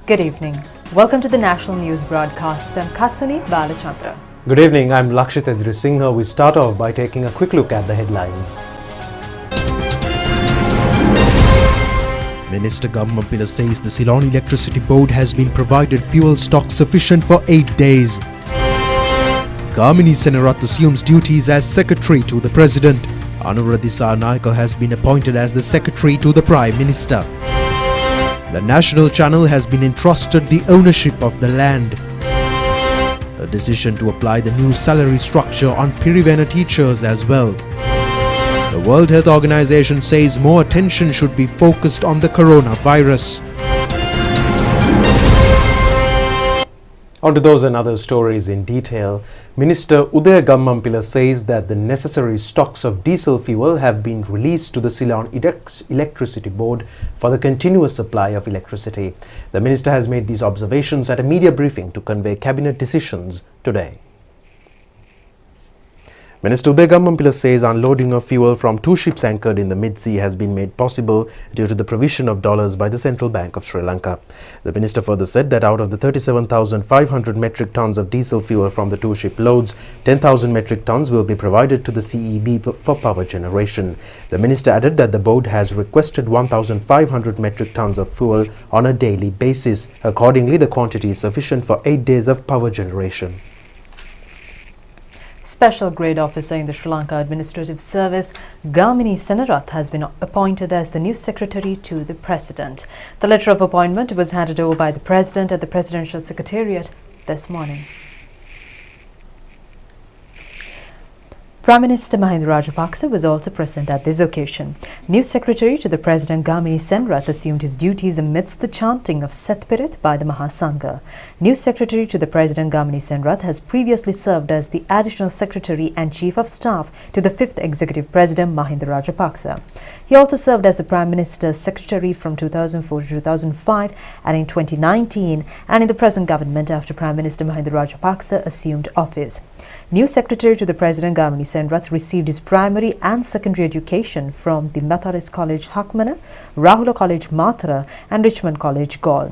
Good evening. Welcome to the National News Broadcast. I'm Kasuni Balachandra. Good evening, I'm Lakshit Singha. We start off by taking a quick look at the headlines. Minister Gampaha says the Ceylon Electricity Board has been provided fuel stock sufficient for 8 days. Gamini Senarat assumes duties as Secretary to the President. Anuradha Naika has been appointed as the Secretary to the Prime Minister. The national channel has been entrusted the ownership of the land. A decision to apply the new salary structure on Pirivena teachers as well. The World Health Organization says more attention should be focused on the coronavirus. On to those and other stories in detail. Minister Udaya Gampaha says that the necessary stocks of diesel fuel have been released to the Ceylon Electricity Board for the continuous supply of electricity. The minister has made these observations at a media briefing to convey cabinet decisions today. Minister Udaya Gampaha says unloading of fuel from 2 ships anchored in the mid-sea has been made possible due to the provision of dollars by the Central Bank of Sri Lanka. The minister further said that out of the 37,500 metric tons of diesel fuel from the 2 ship loads, 10,000 metric tons will be provided to the CEB for power generation. The minister added that the board has requested 1,500 metric tons of fuel on a daily basis. Accordingly, the quantity is sufficient for 8 days of power generation. Special Grade Officer in the Sri Lanka Administrative Service, Gamini Senarat, has been appointed as the new Secretary to the President. The letter of appointment was handed over by the President at the Presidential Secretariat this morning. Prime Minister Mahinda Rajapaksa was also present at this occasion. New Secretary to the President Gamini Senarat assumed his duties amidst the chanting of Setpirit by the Mahasangha. New Secretary to the President Gamini Senarat has previously served as the Additional Secretary and Chief of Staff to the 5th Executive President Mahinda Rajapaksa. He also served as the Prime Minister's Secretary from 2004 to 2005 and in 2019 and in the present government after Prime Minister Mahinda Rajapaksa assumed office. New Secretary to the President Gamini Senarat received his primary and secondary education from the Methodist College Hakmana, Rahula College Mathura and Richmond College Gaul.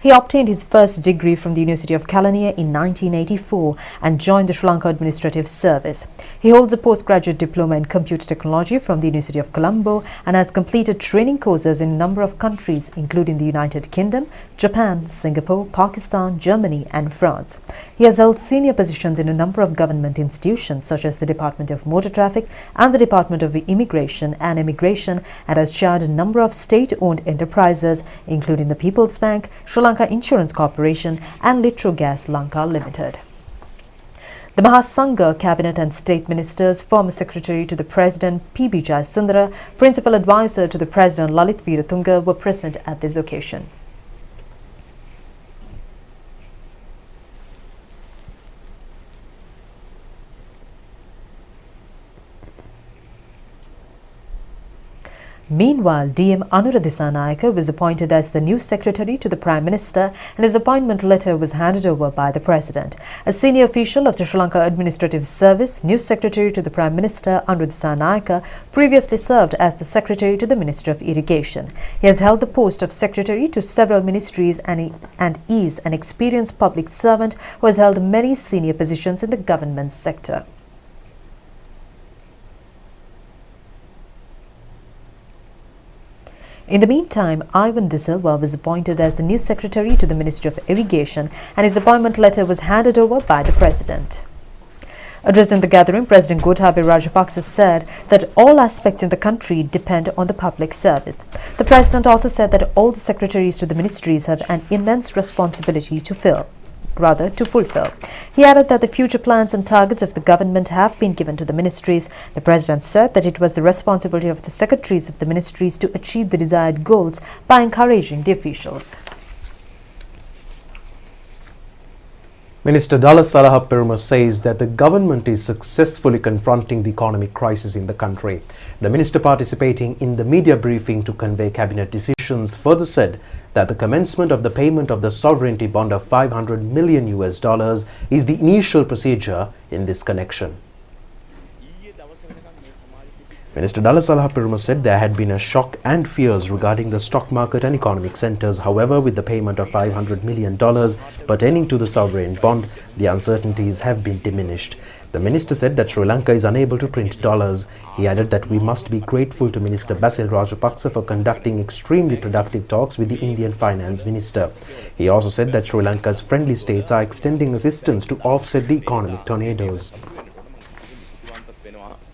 He obtained his first degree from the University of Kelaniya in 1984 and joined the Sri Lanka Administrative Service. He holds a postgraduate diploma in computer technology from the University of Colombo and has completed training courses in a number of countries including the United Kingdom, Japan, Singapore, Pakistan, Germany and France. He has held senior positions in a number of government institutions such as the Department of Motor Traffic and the Department of Immigration and Immigration and has chaired a number of state-owned enterprises including the People's Bank, Sri Lanka Insurance Corporation and Litrogas Lanka Limited. The Mahasangha Cabinet and State Ministers, former Secretary to the President P.B. Jayasundara, Principal Advisor to the President Lalit Veeratunga were present at this occasion. Meanwhile, DM Anuradha Naika was appointed as the new Secretary to the Prime Minister and his appointment letter was handed over by the President. A senior official of the Sri Lanka Administrative Service, new Secretary to the Prime Minister Anuradha Naika previously served as the Secretary to the Ministry of Irrigation. He has held the post of Secretary to several ministries and is an experienced public servant who has held many senior positions in the government sector. In the meantime, Ivan De Silva was appointed as the new Secretary to the Ministry of Irrigation and his appointment letter was handed over by the President. Addressing the gathering, President Gotabaya Rajapaksa said that all aspects in the country depend on the public service. The President also said that all the secretaries to the ministries have an immense responsibility to fulfill. He added that the future plans and targets of the government have been given to the ministries. The President said that it was the responsibility of the secretaries of the ministries to achieve the desired goals by encouraging the officials. Minister Dala Salaha Peruma says that the government is successfully confronting the economic crisis in the country. The minister participating in the media briefing to convey cabinet decisions further said that the commencement of the payment of the sovereignty bond of $500 million is the initial procedure in this connection. Minister Dalasalaha Peruma said there had been a shock and fears regarding the stock market and economic centres. However, with the payment of $500 million pertaining to the sovereign bond, the uncertainties have been diminished. The minister said that Sri Lanka is unable to print dollars. He added that we must be grateful to Minister Basil Rajapaksa for conducting extremely productive talks with the Indian Finance Minister. He also said that Sri Lanka's friendly states are extending assistance to offset the economic tornadoes.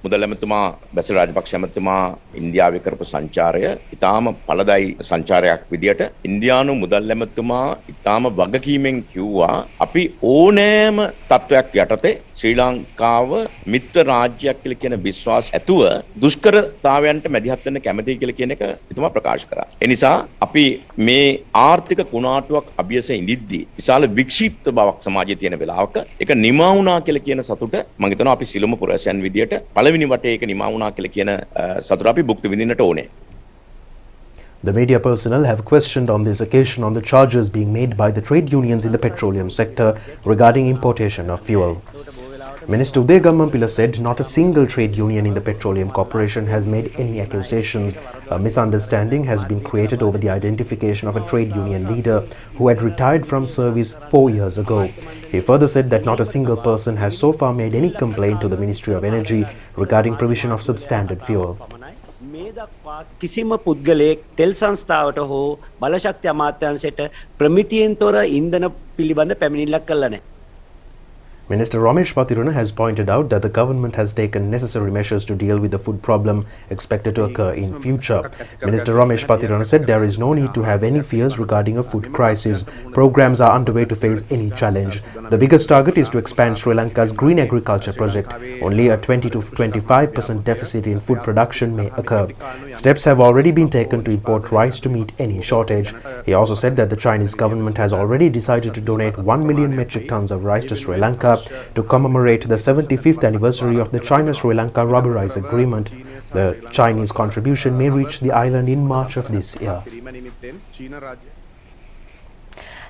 මුදල් ඇමතුමා බැසිල් රාජපක්ෂ ඇමතුමා ඉන්දියාවේ කරපු සංචාරය ඉතාම ඵලදායි සංචාරයක් විදියට ඉන්දියානු මුදල් ඇමතුමා ඉතාම වගකීමෙන් කිව්වා අපි ඕනෑම තත්වයක් යටතේ ශ්‍රී ලංකාව මිත්‍ර රාජ්‍යයක් කියලා කියන විශ්වාස ඇතුව දුෂ්කරතාවයන්ට මැදිහත් වෙන්න කැමතියි කියලා කියන එක එතුමා ප්‍රකාශ කරා. ඒ නිසා අපි මේ ආර්ථික කුණාටුවක් අභියස ඉඳිද්දී විශාල වික්ෂිප්ත බවක් සමාජයේ තියෙන වෙලාවක ඒක නිමා වුණා කියලා කියන සතුට මම හිතනවා අපි සිළුම පුරවැසියන් විදියට පළවෙනි වටේ ඒක නිමා වුණා කියලා කියන සතුට අපි භුක්ති විඳින්නට ඕනේ. The media personnel have questioned on this occasion on the charges being made by the trade unions in the petroleum sector regarding importation of fuel. Minister Uday Gammampila said not a single trade union in the Petroleum Corporation has made any accusations. A misunderstanding has been created over the identification of a trade union leader who had retired from service 4 years ago. He further said that not a single person has so far made any complaint to the Ministry of Energy regarding provision of substandard fuel. කිසිම පුද්ගලයෙක් තෙල් සංස්ථාවට හෝ බලශක්ති අමාත්‍යාංශයට ප්‍රමිතියෙන් තොර ඉන්ධන පිළිබඳ පැමිණිල්ලක් කළා නැහැ. Minister Ramesh Patiruna has pointed out that the government has taken necessary measures to deal with the food problem expected to occur in future. Minister Ramesh Patiruna said there is no need to have any fears regarding a food crisis. Programs are underway to face any challenge. The biggest target is to expand Sri Lanka's green agriculture project. Only a 20 to 25% deficit in food production may occur. Steps have already been taken to import rice to meet any shortage. He also said that the Chinese government has already decided to donate 1 million metric tons of rice to Sri Lanka to commemorate the 75th anniversary of the China-Sri Lanka Rubber Rice Agreement. The Chinese contribution may reach the island in March of this year.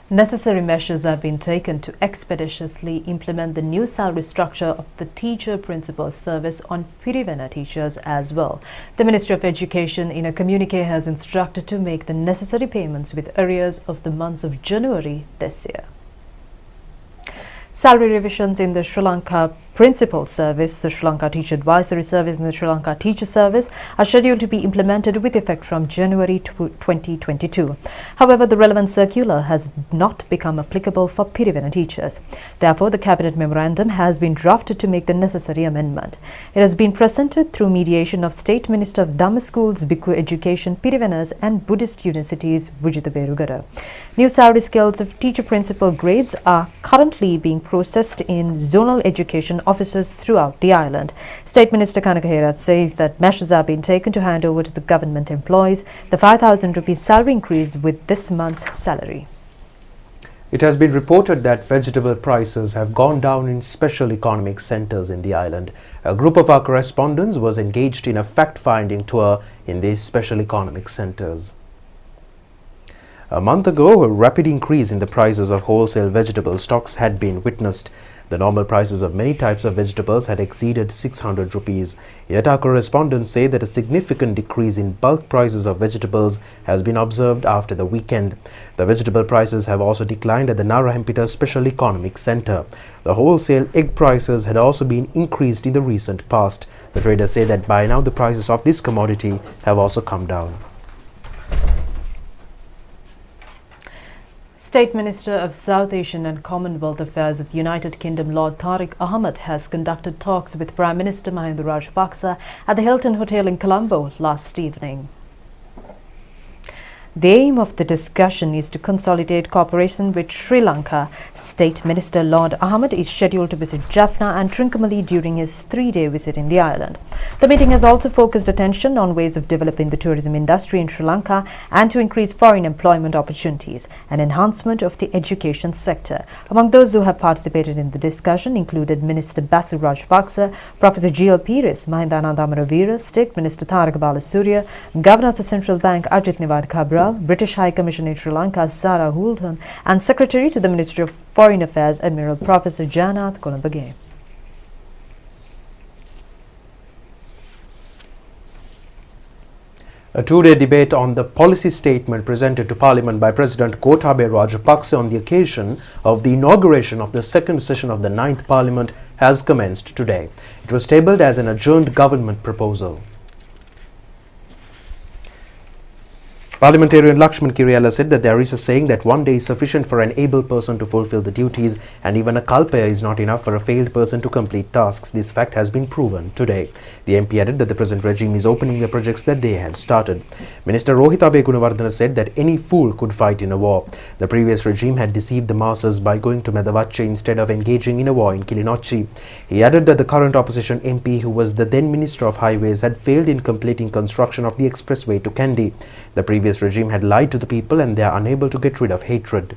Necessary measures have been taken to expeditiously implement the new salary structure of the teacher-principal service on Pirivena teachers as well. The Ministry of Education in a communique has instructed to make the necessary payments with arrears of the months of January this year. Salary revisions in the Sri Lanka Principal Service, the Sri Lanka Teacher Advisory Service and the Sri Lanka Teacher Service are scheduled to be implemented with effect from January 2022. However, the relevant circular has not become applicable for Pirivena teachers. Therefore, the Cabinet Memorandum has been drafted to make the necessary amendment. It has been presented through mediation of State Minister of Dhamma Schools, Bhikkhu Education, Pirivenas and Buddhist Universities, Vijitha Berugara. New salary scales of teacher principal grades are currently being processed in zonal education offices throughout the island. State Minister Kanaka Herath says that measures are being taken to hand over to the government employees the 5,000 rupees salary increase with this month's salary. It has been reported that vegetable prices have gone down in special economic centres in the island. A group of our correspondents was engaged in a fact-finding tour in these special economic centres. A month ago, a rapid increase in the prices of wholesale vegetable stocks had been witnessed. The normal prices of many types of vegetables had exceeded 600 rupees. Yet our correspondents say that a significant decrease in bulk prices of vegetables has been observed after the weekend. The vegetable prices have also declined at the Narahempita Special Economic Centre. The wholesale egg prices had also been increased in the recent past. The traders say that by now the prices of this commodity have also come down. State Minister of South Asian and Commonwealth Affairs of the United Kingdom, Lord Tariq Ahmed, has conducted talks with Prime Minister Mahinda Rajapaksa at the Hilton Hotel in Colombo last evening. The aim of the discussion is to consolidate cooperation with Sri Lanka. State Minister Lord Ahmed is scheduled to visit Jaffna and Trincomalee during his 3-day visit in the island. The meeting has also focused attention on ways of developing the tourism industry in Sri Lanka and to increase foreign employment opportunities and enhancement of the education sector. Among those who have participated in the discussion included Minister Basil Rajapaksa, Professor G.L. Pires, Mahindananda Amaravira, State Minister Tariq Balasuriya, Governor of the Central Bank Ajit Niwad Cabral, British High Commissioner in Sri Lanka Sarah Houlton and Secretary to the Ministry of Foreign Affairs Admiral Professor Janath Kolumbage. A two-day debate on the policy statement presented to Parliament by President Gotabaya Rajapaksa on the occasion of the inauguration of the second session of the 9th Parliament has commenced today. It was tabled as an adjourned government proposal. Parliamentarian Lakshman Kiriyala said that there is a saying that one day is sufficient for an able person to fulfill the duties, and even a kalpa is not enough for a failed person to complete tasks. This fact has been proven today. The MP added that the present regime is opening the projects that they had started. Minister Rohitha Gunawardena said that any fool could fight in a war. The previous regime had deceived the masses by going to Medavache instead of engaging in a war in Kilinochchi. He added that the current opposition MP, who was the then Minister of Highways, had failed in completing construction of the expressway to Kandy. The previous regime had lied to the people and they are unable to get rid of hatred.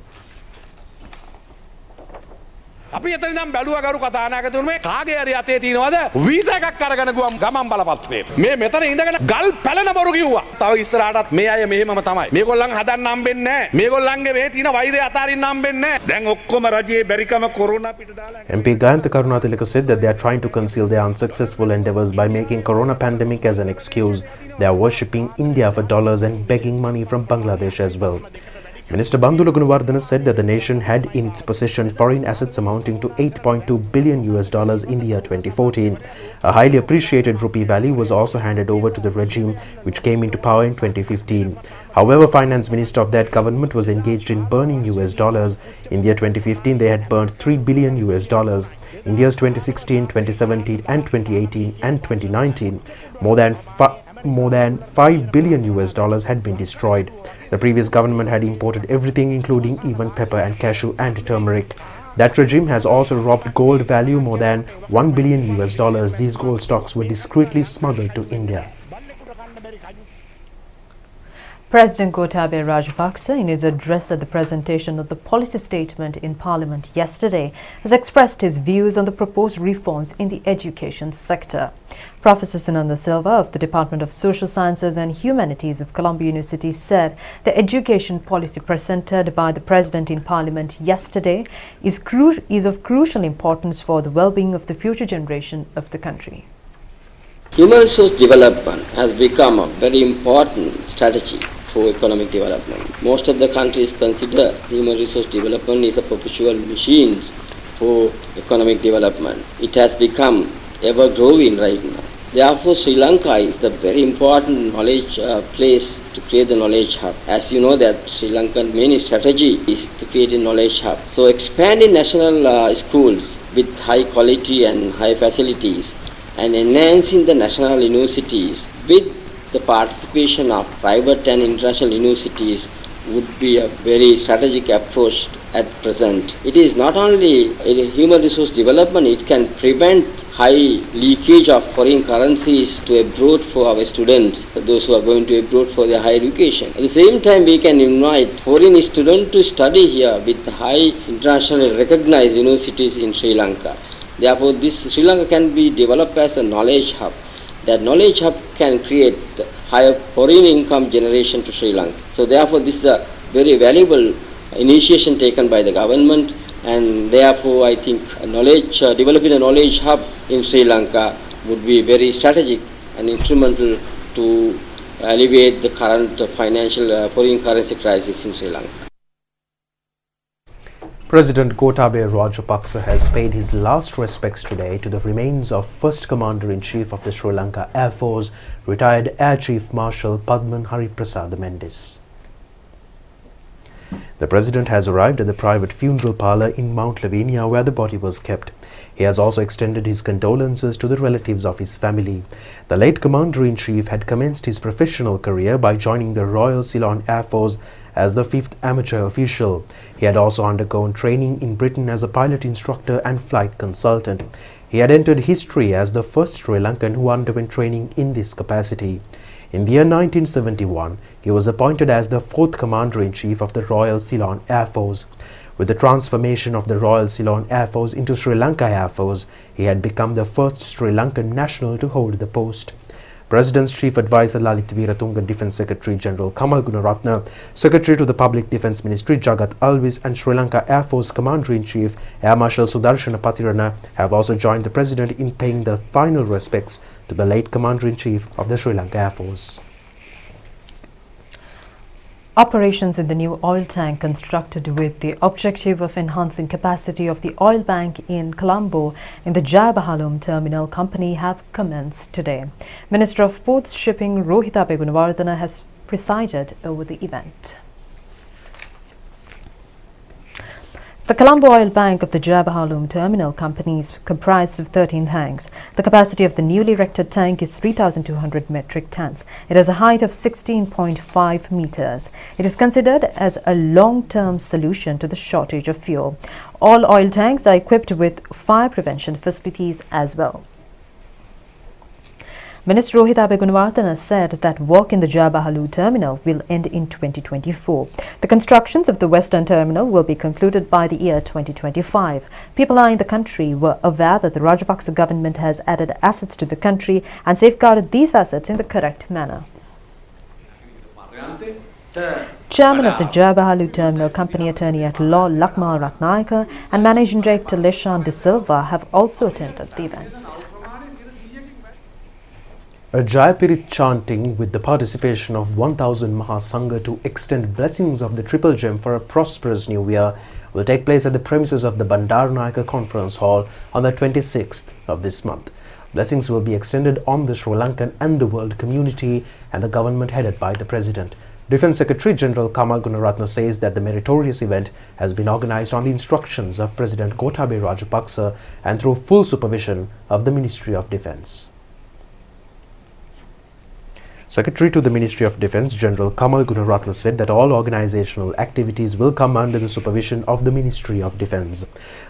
අපි එතන ඉඳන් බැලුවා ගරු කතානායකතුමනි මේ කාගේ හරි අතේ තියෙනවද වීසා එකක් අරගෙන ගුවම් ගමන් බලපත්‍රේ මේ මෙතන ඉඳගෙන ගල් පැලන බොරු කිව්වා. තව ඉස්සරහටත් මේ අය මෙහෙමම තමයි. මේගොල්ලන් හදන්න හම්බෙන්නේ නැහැ. මේගොල්ලන්ගේ මේ තියෙන වෛරය අතාරින්න හම්බෙන්නේ නැහැ. දැන් ඔක්කොම රජයේ බැරිකම කොරෝනා පිට දාලා. MP Gayantha Karunatilaka said that they are trying to conceal their unsuccessful endeavors by making corona pandemic as an excuse. They are worshipping India for dollars and begging money from Bangladesh as well. Minister Bandula Gunawardena said that the nation had in its possession foreign assets amounting to $8.2 billion in the year 2014. A highly appreciated rupee value was also handed over to the regime, which came into power in 2015. However, Finance Minister of that government was engaged in burning US dollars. In the year 2015, they had burned $3 billion. In the years 2016, 2017 and 2018 and 2019, more than $5 billion had been destroyed. The previous government had imported everything, including even pepper and cashew and turmeric. That regime has also robbed gold value more than $1 billion. These gold stocks were discreetly smuggled to India. President Gotabaya Rajapaksa, in his address at the presentation of the policy statement in Parliament yesterday, has expressed his views on the proposed reforms in the education sector. Professor Sunanda Silva of the Department of Social Sciences and Humanities of Columbia University said the education policy presented by the President in Parliament yesterday is of crucial importance for the well-being of the future generation of the country. Human resource development has become a very important strategy for economic development. Most of the countries consider human resource development is a perpetual machine for economic development. It has become ever growing right now. Therefore, Sri Lanka is the very important knowledge place to create the knowledge hub. As you know that Sri Lankan main strategy is to create a knowledge hub. So expanding national schools with high quality and high facilities and enhancing the national universities with the participation of private and international universities would be a very strategic approach at present. It is not only a human resource development, it can prevent high leakage of foreign currencies to abroad for our students, those who are going to abroad for their higher education. At the same time, we can invite foreign students to study here with high internationally recognized universities in Sri Lanka. Therefore, this Sri Lanka can be developed as a knowledge hub. That knowledge hub can create higher foreign income generation to Sri Lanka. So therefore, this is a very valuable initiation taken by the government, and therefore I think developing a knowledge hub in Sri Lanka would be very strategic and instrumental to alleviate the current financial foreign currency crisis in Sri Lanka. President Gotabaya Rajapaksa has paid his last respects today to the remains of First Commander-in-Chief of the Sri Lanka Air Force, retired Air Chief Marshal Padman Hariprasad Mendes. The President has arrived at the private funeral parlour in Mount Lavinia where the body was kept. He has also extended his condolences to the relatives of his family. The late Commander-in-Chief had commenced his professional career by joining the Royal Ceylon Air Force as the 5th amateur official. He had also undergone training in Britain as a pilot instructor and flight consultant. He had entered history as the first Sri Lankan who underwent training in this capacity. In the year 1971, he was appointed as the 4th Commander-in-Chief of the Royal Ceylon Air Force. With the transformation of the Royal Ceylon Air Force into Sri Lanka Air Force, he had become the first Sri Lankan national to hold the post. President's Chief Advisor Lalit Veeratunga, Defence Secretary General Kamal Gunaratne, Secretary to the Public Defence Ministry Jagat Alvis and Sri Lanka Air Force Commander-in-Chief Air Marshal Sudarshana Patirana have also joined the President in paying their final respects to the late Commander-in-Chief of the Sri Lanka Air Force. Operations in the new oil tank constructed with the objective of enhancing capacity of the oil bank in Colombo in the Jayabahalum Terminal Company have commenced today. Minister of Ports Shipping Rohita Gunawardena has presided over the event. The Colombo Oil Bank of the Jayabahalum Terminal Company is comprised of 13 tanks. The capacity of the newly erected tank is 3,200 metric tons. It has a height of 16.5 meters. It is considered as a long-term solution to the shortage of fuel. All oil tanks are equipped with fire prevention facilities as well. Minister Rohita Gunawardena said that work in the Jayabahalum terminal will end in 2024. The constructions of the Western terminal will be concluded by the year 2025. People in the country were aware that the Rajapaksa government has added assets to the country and safeguarded these assets in the correct manner. Chairman of the Jayabahalum Terminal Company Attorney at Law Lakma Ratnayaka and Managing Director Leshan De Silva have also attended the event. A Jayapirit chanting with the participation of 1000 Mahasangha to extend blessings of the Triple Gem for a prosperous new year will take place at the premises of the Bandaranaike Conference Hall on the 26th of this month. Blessings will be extended on the Sri Lankan and the world community and the government headed by the President. Defence Secretary General Kamal Gunaratne says that the meritorious event has been organised on the instructions of President Gotabaya Rajapaksa and through full supervision of the Ministry of Defence. Secretary to the Ministry of Defence, General Kamal Gunaratne said that all organizational activities will come under the supervision of the Ministry of Defence.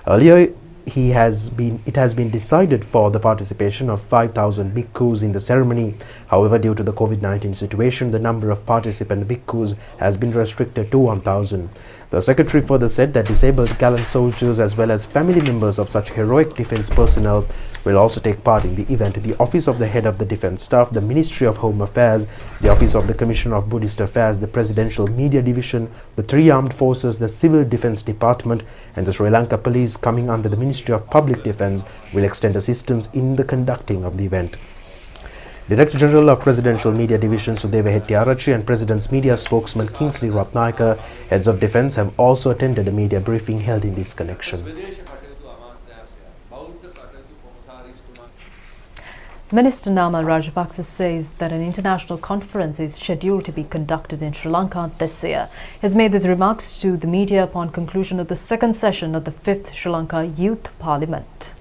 Earlier, it has been decided for the participation of 5,000 bhikkhus in the ceremony. However, due to the COVID-19 situation, the number of participant bhikkhus has been restricted to 1,000. The Secretary further said that disabled gallant soldiers as well as family members of such heroic defence personnel will also take part in the event. The Office of the Head of the Defence Staff, the Ministry of Home Affairs, the Office of the Commissioner of Buddhist Affairs, the Presidential Media Division, the three armed forces, the Civil Defence Department and the Sri Lanka Police coming under the Ministry of Public Defence will extend assistance in the conducting of the event. Director General of Presidential Media Division Sudeva Hettiarachchi and President's media spokesman Kingsley Ratnayaka, heads of defence, have also attended a media briefing held in this connection. Minister Namal Rajapaksa says that an international conference is scheduled to be conducted in Sri Lanka this year. He has made these remarks to the media upon conclusion of the second session of the 5th Sri Lanka Youth Parliament.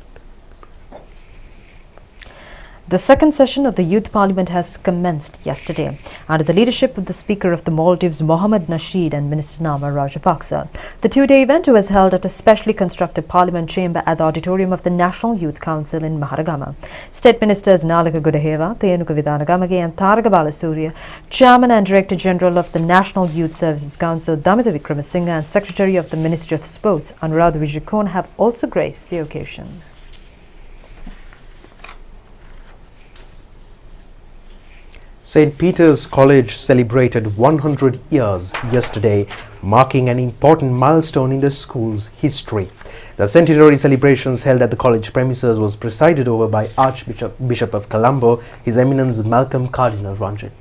The second session of the Youth Parliament has commenced yesterday under the leadership of the Speaker of the Maldives, Mohammed Nasheed, and Minister Namal Rajapaksa. The two-day event was held at a specially constructed Parliament chamber at the auditorium of the National Youth Council in Maharagama. State Ministers Nalaka Gudaheva, Theyanuka Vidanagamage and Tariq Balasuriya, Chairman and Director General of the National Youth Services Council, Damita Vikramasinghe, and Secretary of the Ministry of Sports, Anuradha Vijayakon, have also graced the occasion. St. Peter's College celebrated 100 years yesterday, marking an important milestone in the school's history. The centenary celebrations held at the college premises was presided over by Archbishop of Colombo, His Eminence Malcolm Cardinal Ranjit.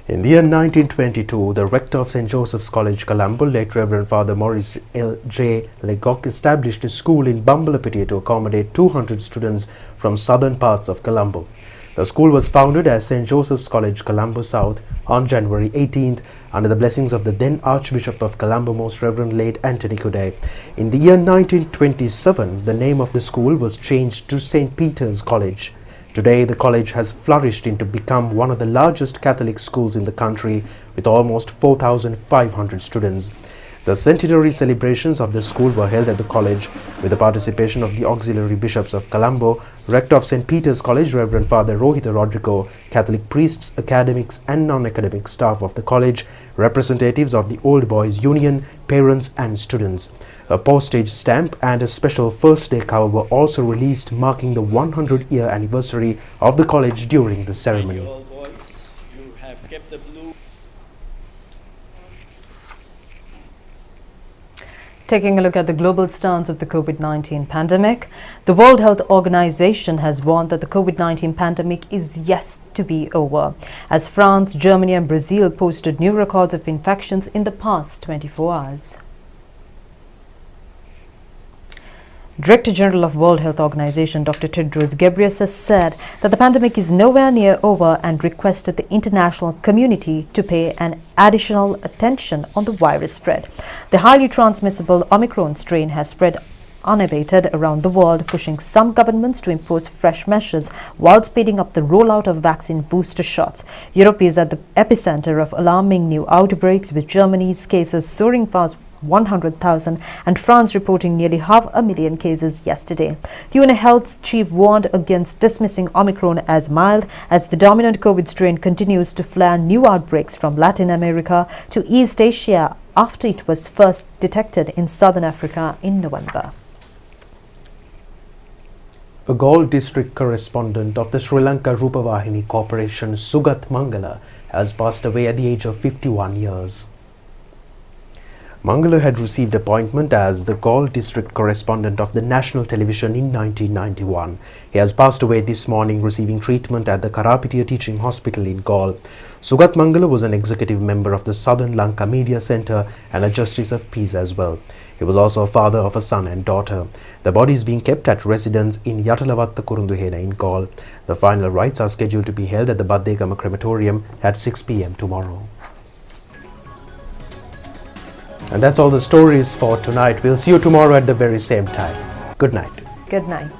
In the year 1922, the rector of St. Joseph's College, Colombo, late Reverend Father Maurice L. J. Legock, established a school in Bambalapitiya to accommodate 200 students from southern parts of Colombo. The school was founded as St. Joseph's College, Colombo South on January 18th under the blessings of the then Archbishop of Colombo, Most Reverend late Anthony Couday. In the year 1927, the name of the school was changed to St. Peter's College. Today, the college has flourished into become one of the largest Catholic schools in the country with almost 4,500 students. The centenary celebrations of the school were held at the college with the participation of the auxiliary bishops of Colombo, rector of St. Peter's College, Reverend Father Rohita Rodrigo, Catholic priests, academics and non-academic staff of the college, representatives of the Old Boys Union, parents and students. A postage stamp and a special first day cover were also released, marking the 100-year anniversary of the college during the ceremony. All boys, you have kept the blue. Taking a look at the global stance of the COVID-19 pandemic, the World Health Organization has warned that the COVID-19 pandemic is yet to be over, as France, Germany and Brazil posted new records of infections in the past 24 hours. Director General of World Health Organization Dr. Tedros has said that the pandemic is nowhere near over and requested the international community to pay an additional attention on the virus spread. The highly transmissible Omicron strain has spread unabated around the world, pushing some governments to impose fresh measures while speeding up the rollout of vaccine booster shots. Europe is at the epicenter of alarming new outbreaks, with Germany's cases soaring past 100,000 and France reporting nearly 500,000 cases yesterday. The UN Health Chief warned against dismissing Omicron as mild, as the dominant COVID strain continues to flare new outbreaks from Latin America to East Asia after it was first detected in southern Africa in November. A Galle district correspondent of the Sri Lanka Rupavahini Corporation, Sugat Mangala, has passed away at the age of 51 years. Mangala had received appointment as the Galle district correspondent of the national television in 1991. He has passed away this morning, receiving treatment at the Karapitiya Teaching Hospital in Galle. Sugat Mangala was an executive member of the Southern Lanka Media Centre and a Justice of Peace as well. He was also a father of a son and daughter. The body is being kept at residence in Yatalavatta Kurunduhena in Galle. The final rites are scheduled to be held at the Baddegama crematorium at 6 p.m. tomorrow. And that's all the stories for tonight. We'll see you tomorrow at the very same time. Good night. Good night.